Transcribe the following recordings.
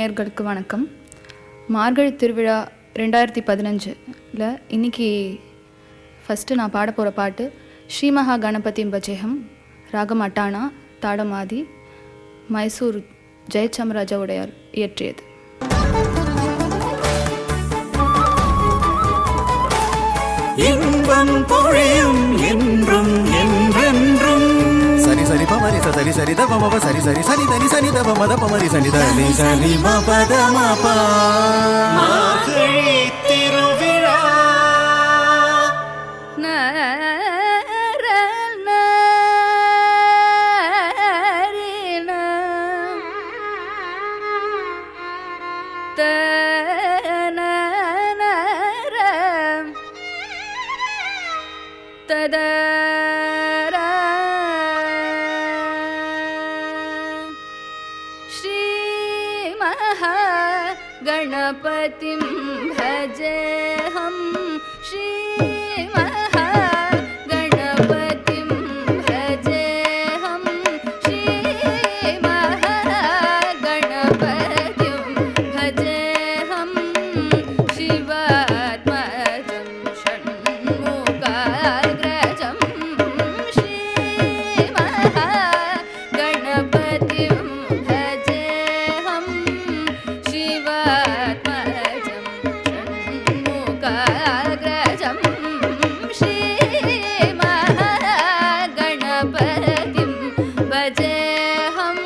நேயர்களுக்கு வணக்கம். மார்கழி திருவிழா 2015ல் இன்றைக்கி ஃபஸ்ட்டு நான் பாட போகிற பாட்டு ஸ்ரீ மகா கணபதிம் பஜேஹம், ராகம் அட்டானா, தாடமாதி, மைசூர் ஜெயச்சாமராஜா உடையார் இயற்றியது. இன்பம் பொழியும் என்றும் என்றென்றும். சரி சரி பமரி சரி சரி தபமப சரி சரி சனி தனி சனி தபமத பமரி சனி தனி சனி மபத மபா. மார்கழி திருவிழா गणपतिं भजेऽहं श्री महा गणपतिं भजेऽहं श्री महा गणपतिं भजेऽहं शिवात्मजं षण्मुखाग्रजं श्री महा गणपतिं भजेऽहं शिवात्मजं षण्मुखाग्रजं श्री महागणपतिं भजेऽहं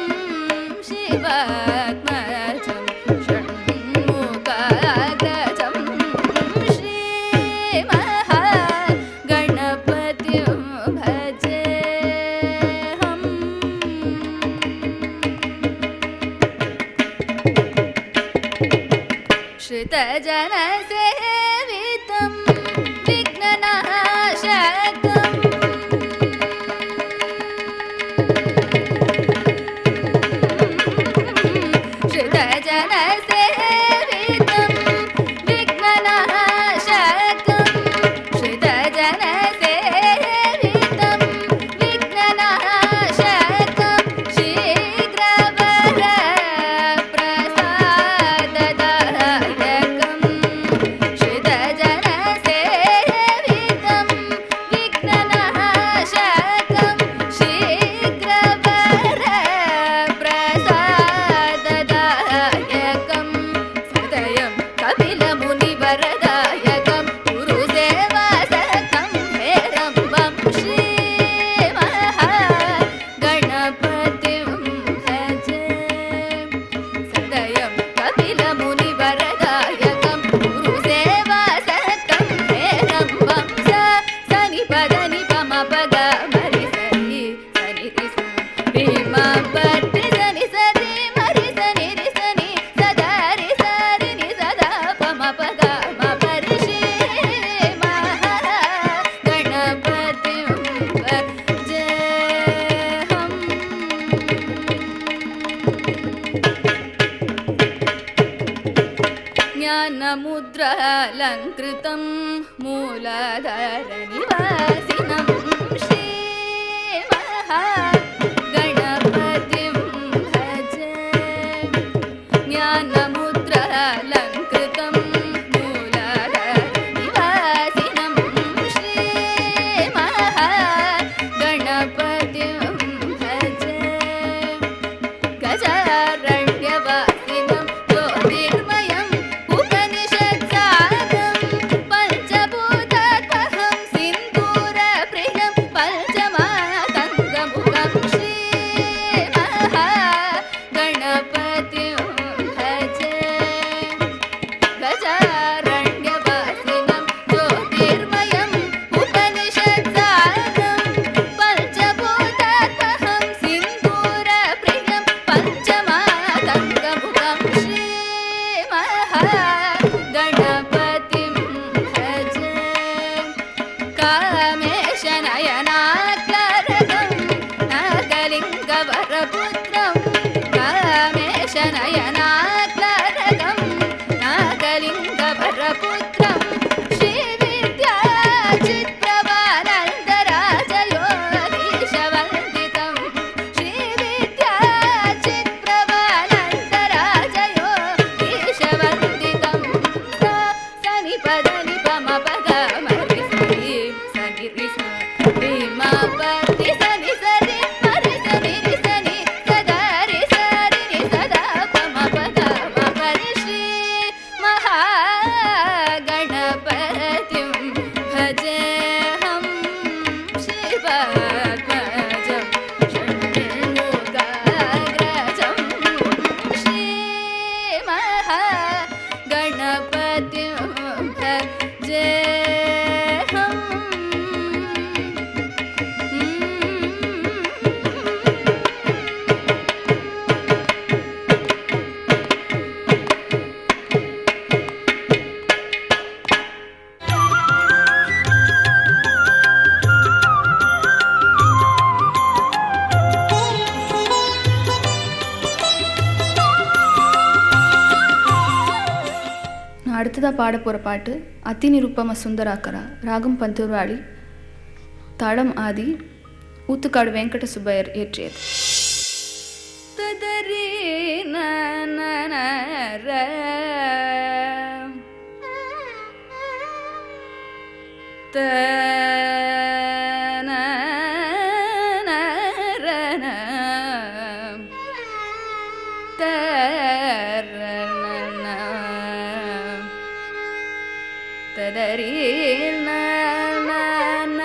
शिवात्मजं षण्मुखाग्रजं श्री महागणपतिं भजेऽहम्. श्रुतजनसेवितं विघ्ननाशकम् श्रुतजनसेवितं विघ्ननाशकम् श्रुतजनसेवितं विघ्ननाशकं शीघ्रवरप्रसाददायकम् श्रुतजनसेवितं विघ्ननाशकं शीघ्रवरप्रसाददायकं हृदयं कपिलमुनिवरदायकं गुरुसेवासकं हेरम्बं श्री महागणपतिं भजे. सदयं कपिलमुनिवरदायकं गुरुसेवासकं हेरम्बं सनि पदनि पमपग मरि सनि सनि रि पट्टि सनि सरि मरि सनि रि सनि सदा रि सरि नि सदा पमपग मपरि श्री महागणपतिं भजेऽहम्. ज्ञानमुद्रालङ्कृतं मूलाधारनिवासिनं श्री महागणपतिं भजे. ज्ञानमुद्रालङ्कृतं मूलाधारनिवासिनं श्री महागणपतिं भजे. गजारण्यवासिनं ज्योतिर्मयम् उपनिषत्सारं पञ्चभूतात्मकं सिन्दूरप्रियं पञ्चमातङ्गमुखं श्री महागणपतिं भजे. गजारण्यवासिनं ज्योतिर्मयम् उपनिषत्सारं पञ्चभूतात्मकं सिन्दूरप्रियं पञ्चमातङ्गमुखं श्री महागणपतिं भजे. कामेशनयनाक्लरकं नागलिङ्गवरपुत्रं कामेशनयनाक्लरकं नागलिङ्गवरपुत्रं श्रीविद्याचित्प्रभानन्दराजयोगीशवन्दितं श्रीविद्याचित्प्रभानन्दराजयोगीशवन्दितं भजेऽहम्। அடுத்ததாக பாட போகிற பாட்டு அதிநிருப்பம சுந்தராக்கரா, ராகம் பந்தூர்வாடி, தாளம் ஆதி, ஊத்துக்காடு வெங்கட சுப்பையர் இயற்றியது. ததரி நனர தனரன தரன ததரி நனரன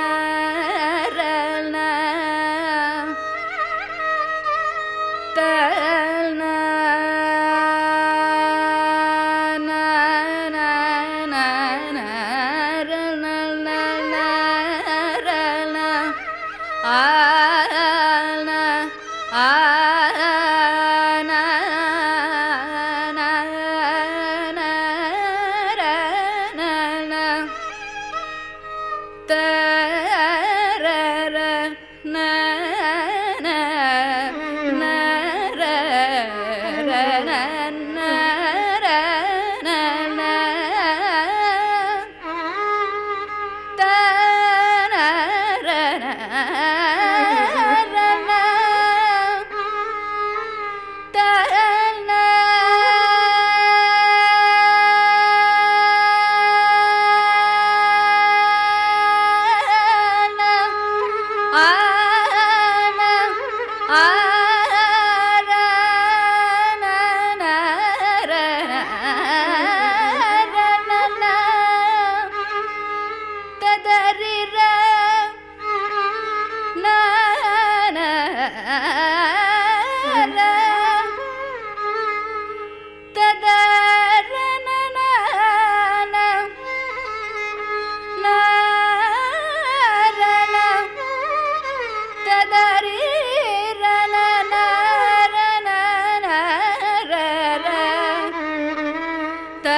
தன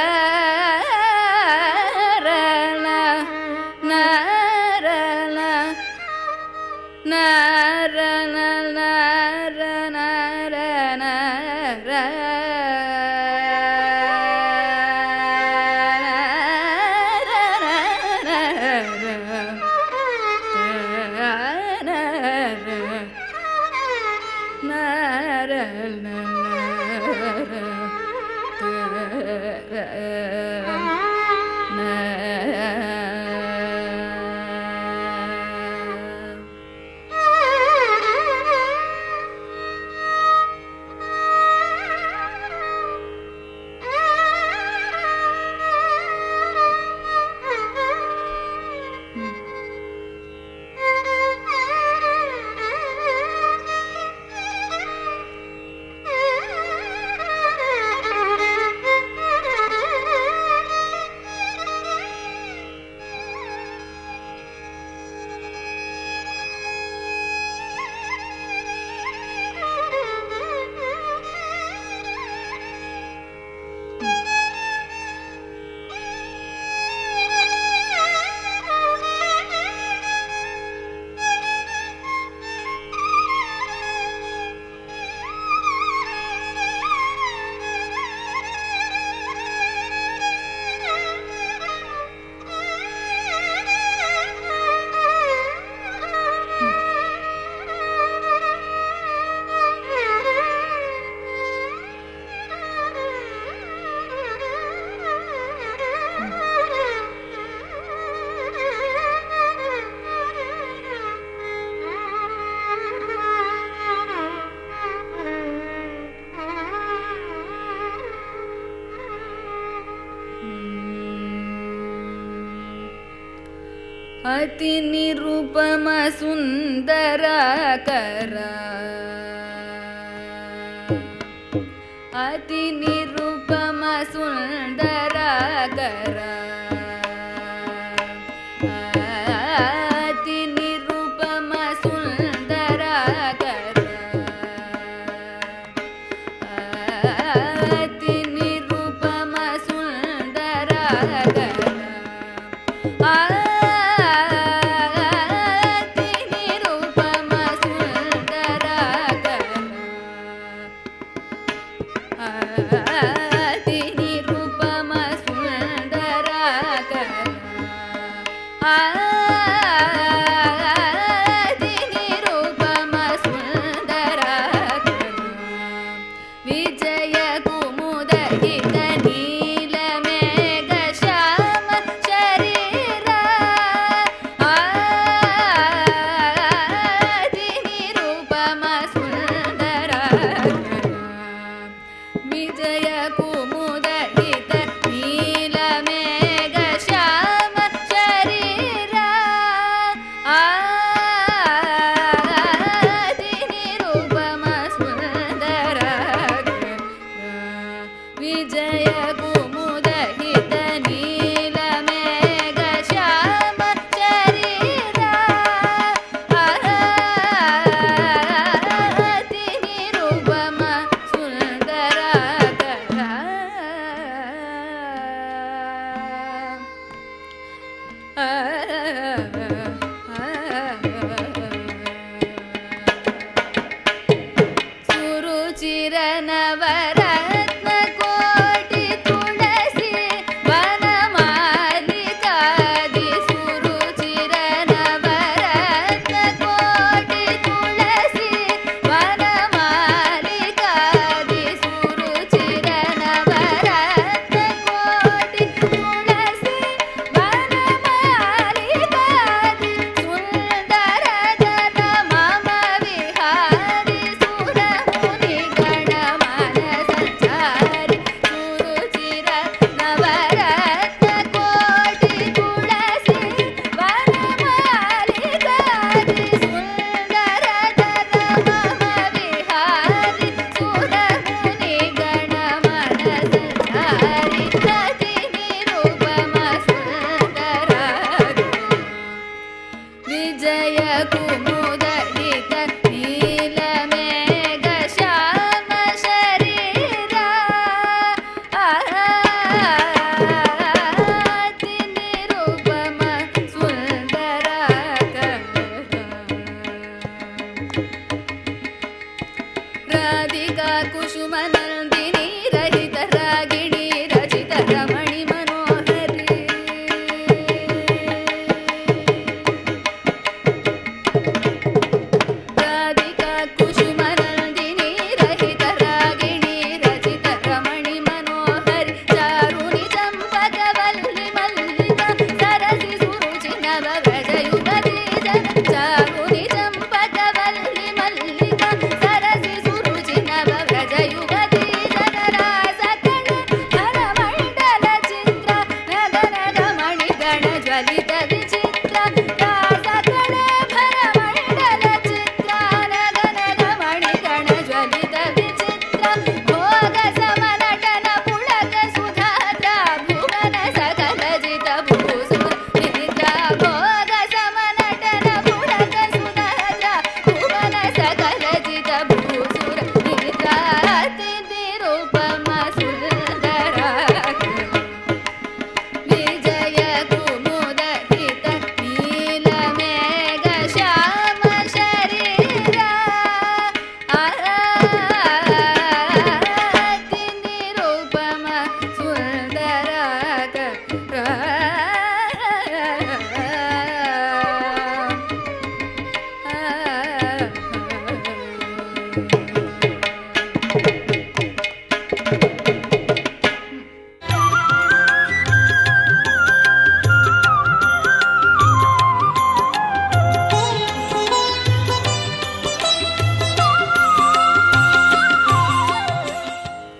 ಅತಿ ನಿರುಪಮ ಸುಂದರಾಕರ ಅತಿ ನಿರುಪಮ ಸುಂದರಾಕರ ಅತಿ ನಿರುಪಮ ಸುಂದರಾಕರ ಅತಿ ನಿರುಪಮ ಸುಂದರಾಕರ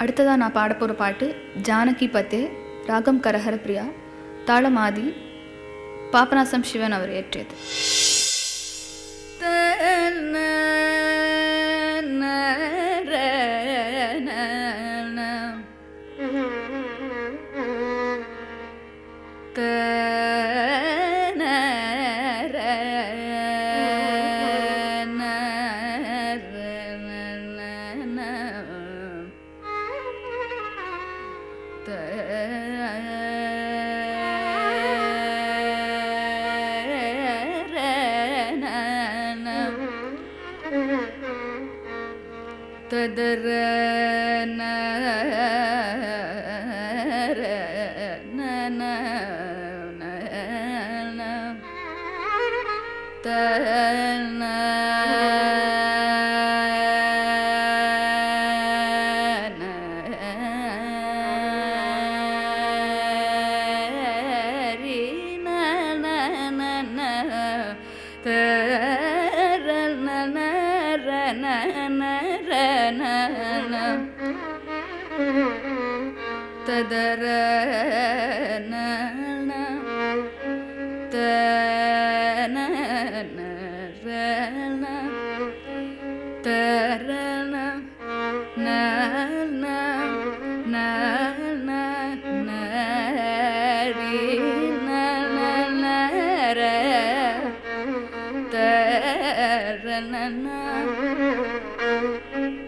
அடுத்ததாக நான் பாட போகிற பாட்டு ஜானகி பத்தே, ராகம் கரஹர பிரியா, தாளமாதி பாபநாசம் சிவன் அவர் இயற்றியது. ತದರ ನ ತದರ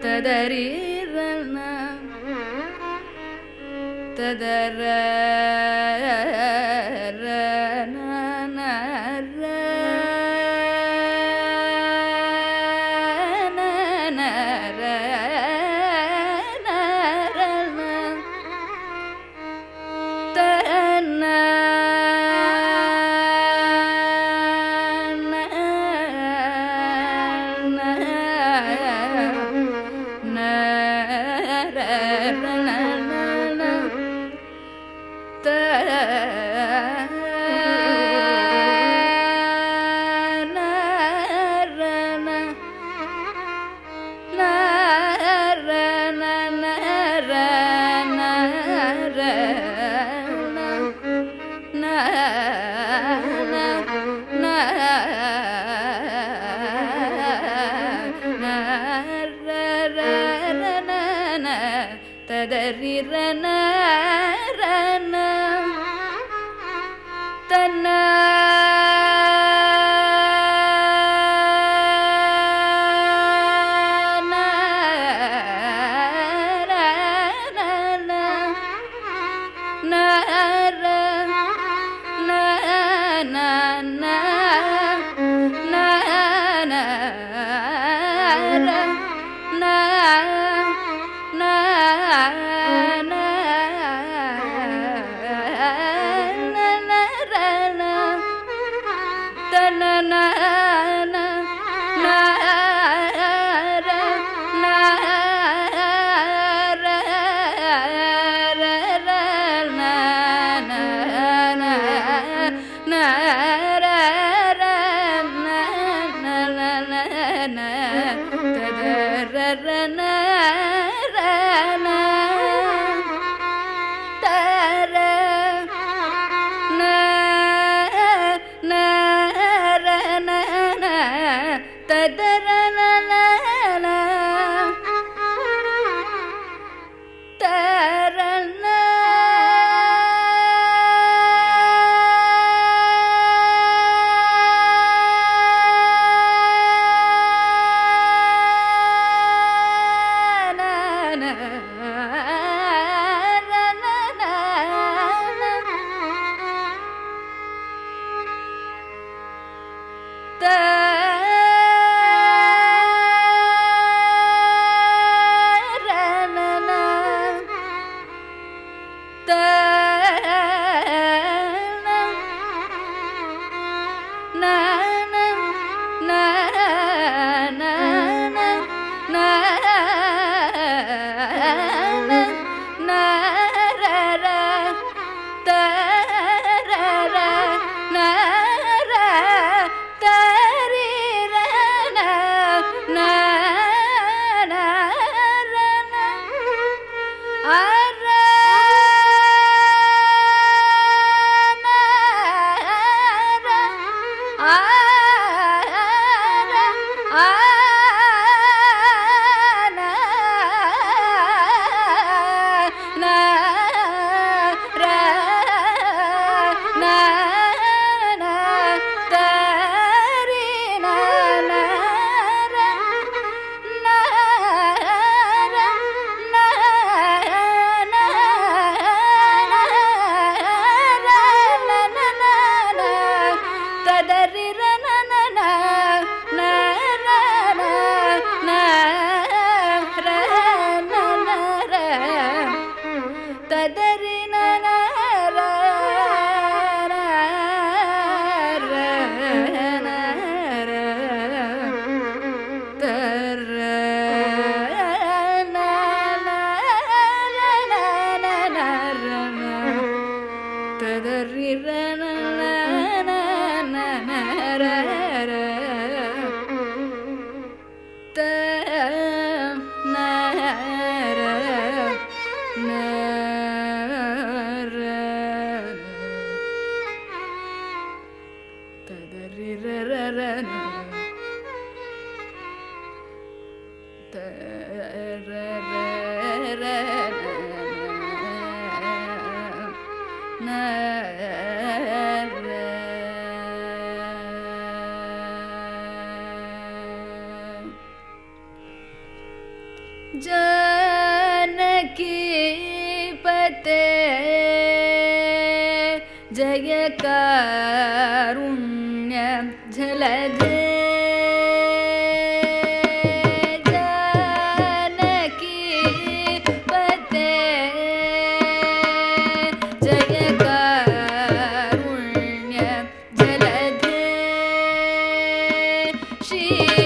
ತದರಿ ತದರ ತದರಿ ರನ ರನ ತನ್ನ ತದರಿರನ जानकी पते जय कारुण्य जलधे जानकी पते जय कारुण्य जलधे श्री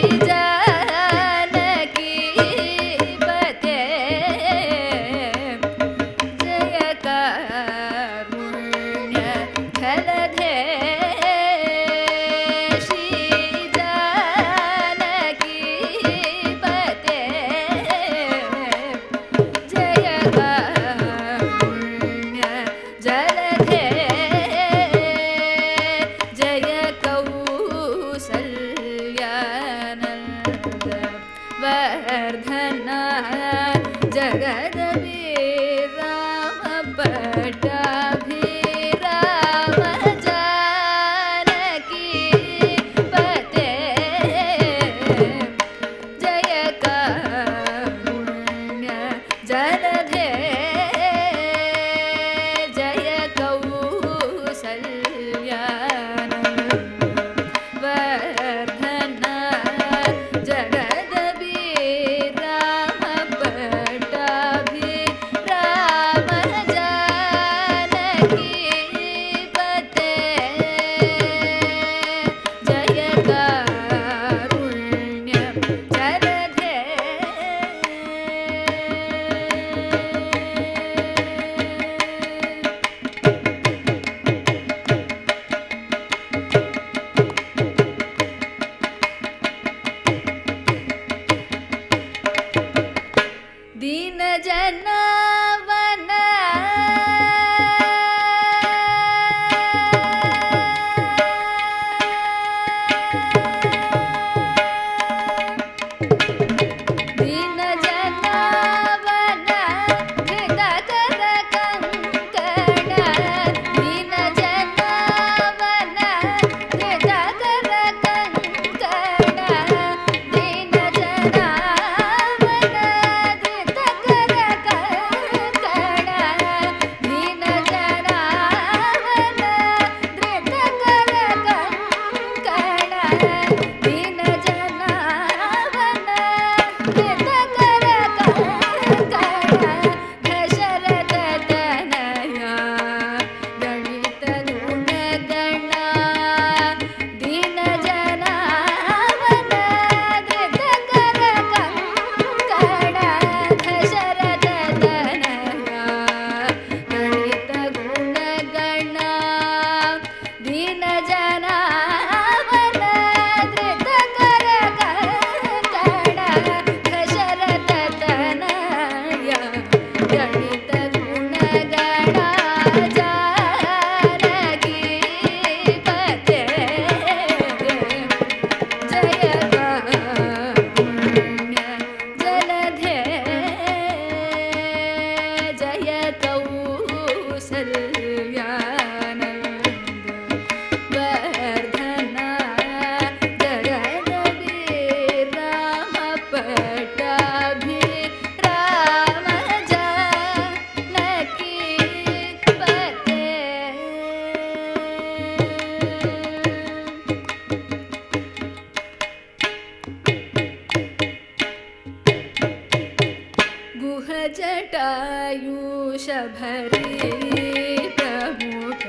जटायुष भरी प्रमुख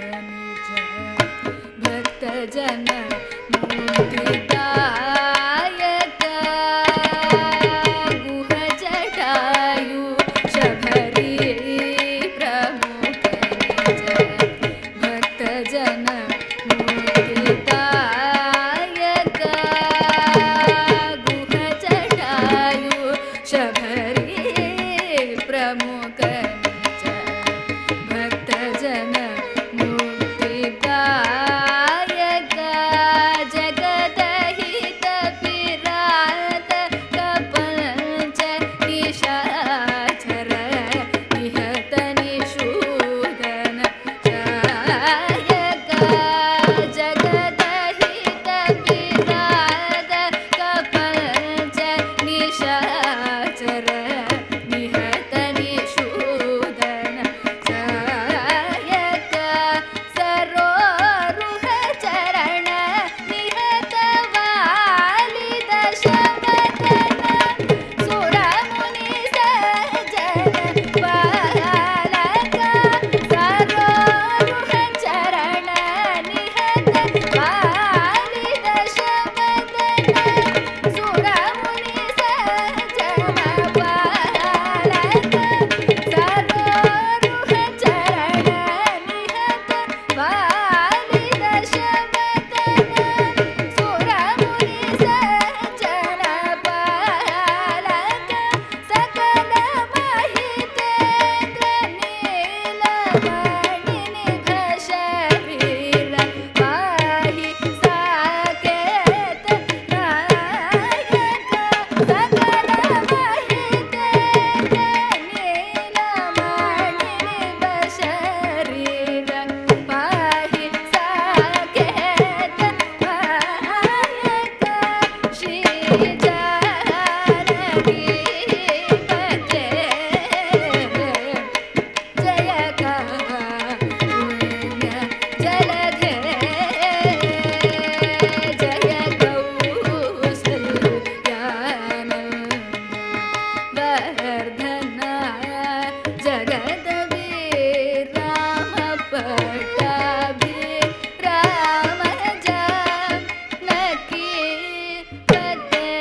जन मुक्तिदायक गुह जटायु शबरी प्रमुख निज भक्त जन मुक्तिदायक जगदहित पिरात कपंच निशाचर निहत निषूदन जायक जगदहित पिरात कपंच निशाचर निहत निषूदन जायक सरोरुह चरण निहत वालिद शमदन सुरमुनि सज्जन बालक सरोरुह चरण निहत वालिद शमदन सुरमुनि सज्जन बालक सरोरुह चरण निहत वालिद शमदन सुरमुनि सज्जन बालक सकल महितेन्द्र नीलमणि निघ शरीर पाहि साकेत नायक सकल महितेन्द्र नीलमणि निघ शरीर पाहि साकेत नायक श्री जानकी पते जय कारुण्य जलधे जय कौसल्यानंद वर्धन जगदवीर राम पट्टाभिराम जानकी पते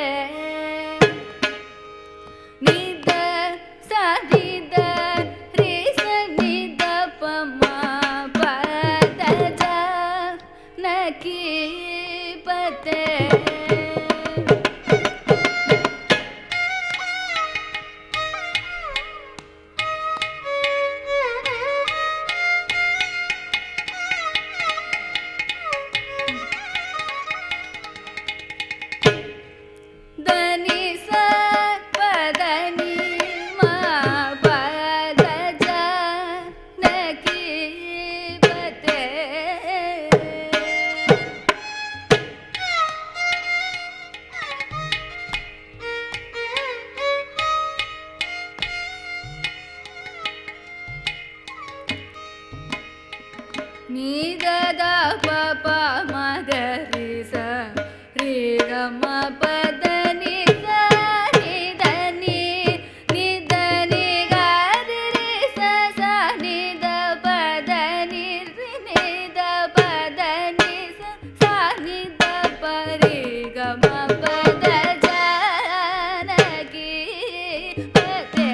निद साधिद रे सनिद पमा पद जानकी पते दनि स पदनि मा पद जानकी पते निद द प प म ग रि स रि ग म पद नि स नि द नि द नि ग रि रि स स नि द पद नि रि नि द पद नि स स नि द प रि ग म पद जानकी पते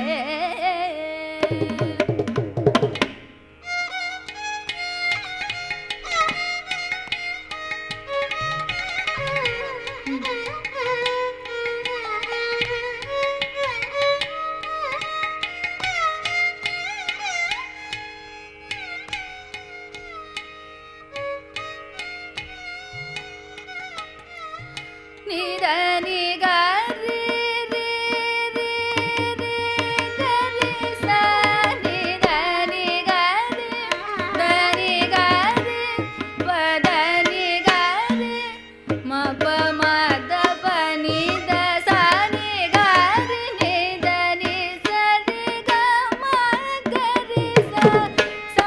नि द नि ग रि रि रि रि ग रि स नि द नि ग रि द नि ग रि प द नि ग रि म प म द प नि द स नि ग रि नि द नि स रि ग म ग रि स स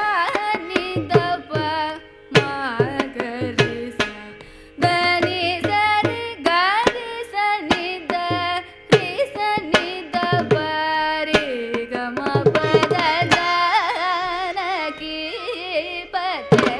नि द प म ग रि स द नि स रि ग रि स नि द रि स नि द प रि ग म प द जानकी पते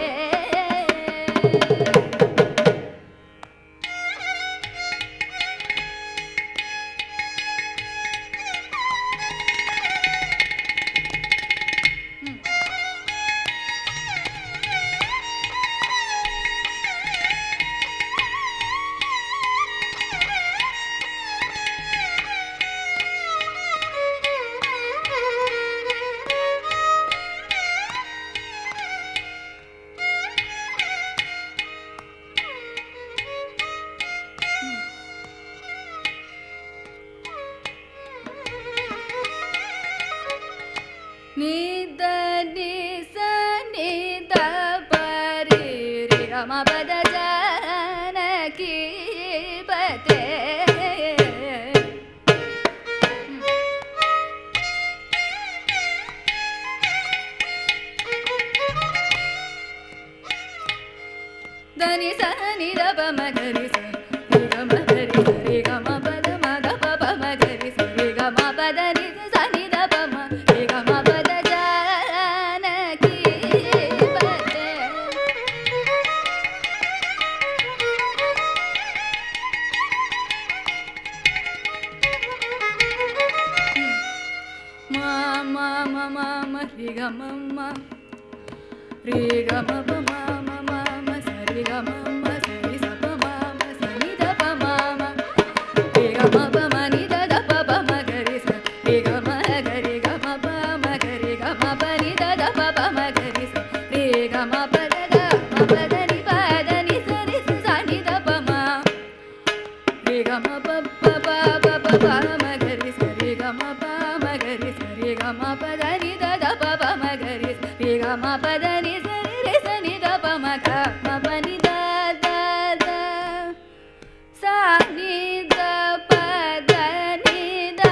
ಗ ಮ ಪದ ಜಾನಕಿ ಪತೆ దని ಸನಿ ದ ಪ ಮ ಗರಿ ಸ ರಿ ಗ ಮ ಗರಿ ಸ ರಿ ಗ ಮ ಪದ ಮ ಗ ಪ ಪ ಮ ಗರಿ ಸ ರಿ ಗ ಮ ಪದ ನಿ ಸನಿ ದ ಪ ಮ ರಿ ಗ ಮ ಪದ ಜಾನಕಿ ಪತೆ ಮ ಮ ಮ ಮ ಮ ರಿ ಗ ಮ ಮ ರಿ ಗ ಮ ಪ ಮ ಮ ಮ ಮ ಸ ರಿ ಗ ಮ ಮ ಸ ರಿ ಸ ಪ ಮ ಮ ಸ ನಿ ದ ಪ ಮ ಮ ರಿ ಗ ಮ ಪ ಮ ನಿ ದ ದ ಪ ಪ ಮ ಗ ರಿ ಸ ರಿ ಗ ಮ ಗ ರಿ ಗ ಮ ಪ ಮ ಗ ರಿ ಗ ಮ ಪ ನಿ ದ ದ ಪ ಪ ಮ ಗ ರಿ ಸ ರಿ ಗ ಮ ಪ ದ ಗ ಮ ಪ ದ ನಿ ಪ ದ ನಿ ಸ ರಿ ಸ ಸ ನಿ ದ ಪ ಮ ರಿ ಗ ಮ ಪ ಪ ಪ ಪ ಪ ಪ ಮ ಗ ರಿ ಸ ರಿ ಗ ಮ ಪ ಮ ಗ ರಿ ಸ ರಿ ಗ ಮ ಪ ದ ನಿ ದ ದ ಪ ಪ ಮ ಗ ರಿ ಸ ರಿ ಗ ಮ ಪ ದ ನಿ ಸ ರಿ ರಿ ಸ ನಿ ದ ಪ ಮ ಗ ಮ ಪ ನಿ ದ ದ ದ ಸ ನಿ ದ ಪ ದ ನಿ ದ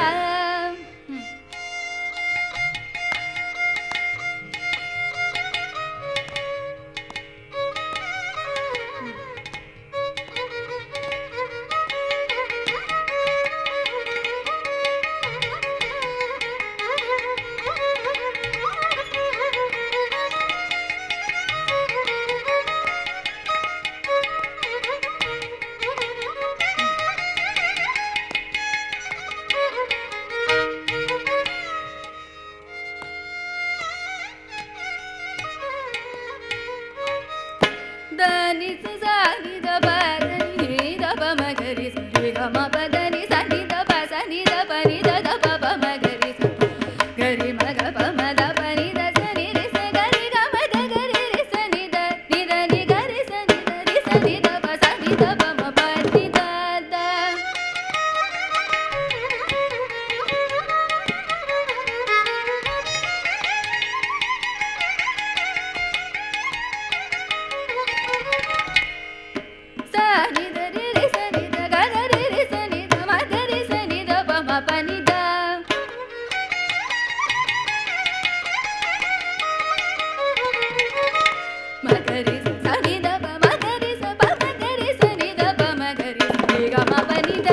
ದ ನಿ ಸ ಸ ನಿ ದ ಪ ದ ನಿ ದ ಪ ಮ ಗ ರಿ ಸ ರಿ ಗ ಮ ಪ ದ ನಿ ಸ ನಿ ದ ಪ ಸ ನಿ ದ ಪ ನಿ ದ ದ ಪ ಪ ಮ ಗ ರಿ ಸ ಗ ರಿ ಮ ಗ ಪ ಮ ದ ಪ ನಿ ದ ಸ ನಿ ರಿ ಸ ಗ ರಿ ಗ ಮ ದ ಗ ರಿ ರಿ ಸ ನಿ ದ ನಿ ಗ ರಿ ಸ ನಿ ದ ರಿ ಸ ನಿ ದ ಪ ಸ ನಿ ದ ಪ ಮ ಪ ನಿ ದ ದ ಸ ನಿ ದ ರಿ ರಿ ಸ ನಿ ದ ಗ ಗ ರಿ ರಿ ಸ ನಿ ದ ಮ ಗ ರಿ ಸ ನಿ ದ ಪ ಮ ಪ ನಿ ದ ಮ ಗ ರಿ ಸ ಸ ನಿ ದ ಪ ಮ ಗ ರಿ ಸ ಪ ಮ ಗ ರಿ ಸ ನಿ ದ ಪ ಮ ಗ ರಿ ಸ ರಿ ಗ ಮ ಪ ನಿ ದ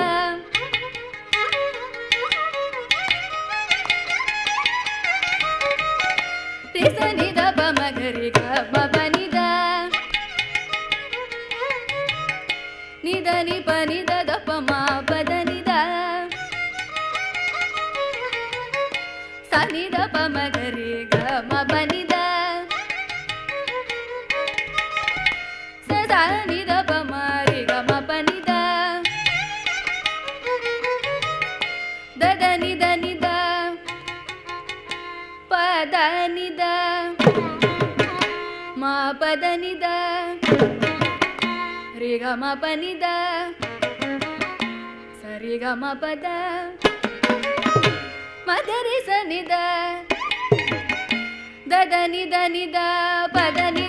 ರಿ ಸ ನಿ ದ ಪ ಮ ಗ ರಿ ಗ ಮ ಪ ನಿ ದ ನಿ ದ ನಿ ಪ ನಿ ದ ದ ಪ ಮ ಪ ದ ನಿ ದ ಸ ನಿ ದ ಪ ಮ ಗ ರಿ ಗ ಮ ಪ ನಿ ದ ಸ ದ ನಿ ದ ಪ ಮ ರಿ ಗ ಮ ಪ ನಿ ದ ದ ದ ನಿ ದ ನಿ ದ ಪ ದ ನಿ ದ ಮ ಪ ದ ನಿ ದ ರಿ ಗ ಮ ಪ ನಿ ದ ಸ ರಿ ಗ ಮ ಪ ದ ಮ ಗ ರಿ ಸ ನಿ ದ ದ ದ ನಿ ದ ಪ ದ ನಿ